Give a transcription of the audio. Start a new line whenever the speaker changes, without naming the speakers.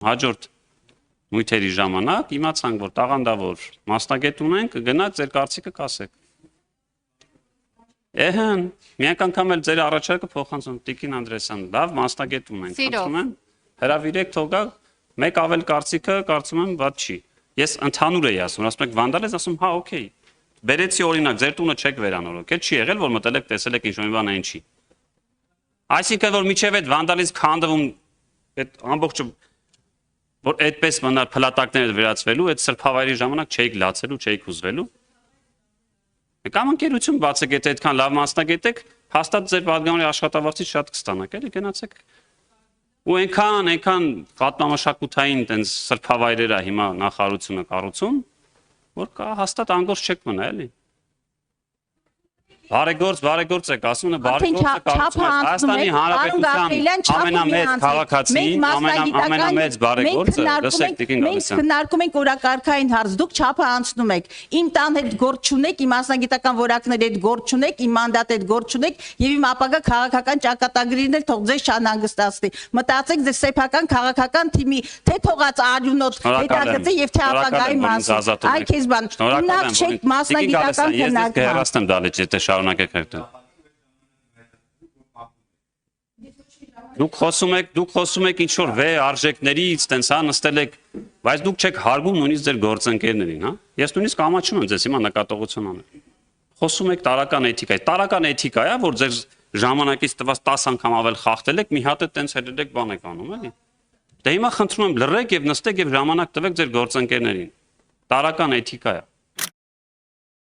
Հաջորդ նույթերի ժամանակ իմացանք, որ տաղանդավոր մասնագետ ունենք, գնաք ձեր կարծիքը կասեք։ Էհն, միակ անգամ էլ ձեր առաջարկը փոխանցում, Տիկին Անդրեասյան, լավ մասնագետ ունենք, խնդրում եմ, հրավիրեք թող գա, մեկ ավել կարծիքը, կարծում եմ, ված չի։ Ես ընդհանուր էի ասում, ասում եք վանդալիզմ, ասում հա, օքեյ։ Բերեցի օրինակ, ձեր տունը չեք վերանորոգել, չի եղել, որ մտել եք, տեսել եք ինչ-որ մի բան այն չի։ Այսինքն որ միջև այդ վանդալիզմ քանդվում, այդ ամբողջը որ այդպես մնար փլատակները վերածվելու, այդ սրբավայրի ժամանակ չէիք լացելու, չէիք հուզվելու։ Կամ ընկերություն բացեք, եթե այդքան լավ մասնագետ եք, հաստատ ձեր պատգամավորի աշխատավարձից շատ կստանաք, էլի գնացեք։ Ու այնքան պատմամշակութային տենց սրբավայրեր է հիմա նախարարությունը կառուցում, որ հաստատ անգործ չեք մնա, էլի։ Բարեգործ եք ասում, բարեգործը կառուցում է Հայաստանի Հանրապետության ամենամեծ քաղաքացին, ամենամեծ բարեգործը, լսեք Տիկին Գալստյան։
Մենք քննարկում ենք օրակարգային հարց, դուք չափը անցնում եք։ Իմ տան հետ գործ չունեք, իմ մասնագիտական որակների հետ գործ չունեք, իմ մանդատի հետ գործ չունեք, եւ իմ ապագա քաղաքական ճակատագրին էլ թող ձեզ չանհանգստացնի։ Մտածեք ձեր սեփական քաղաքական թիմի թե թողած արյունոտ հետագծի եւ թե ապագայի մասին։ Այ քեզ բան, նախ չեք մասնագիտական քննարկում։
Դուք խոսում եք ինչ որ վեհ արժեքներից, տենց հա նստել եք, բայց դուք չեք հարգում նույնիսկ ձեր գործընկերներին, հա։ Ես նույնիսկ ամաչում եմ ձեզ հիմա նկատողություն անել։ Խոսում եք տարական էթիկայի։ Տարական էթիկա է, որ ձեր ժամանակից տված 10 անգամ ավել խախտել եք, մի հատ է տենց հետեք բան եք անում, էլի։ Դե հիմա խնդրում եմ լռեք եւ նստեք եւ ժամանակ տվեք ձեր գործընկերներին։ Տարական էթիկա է։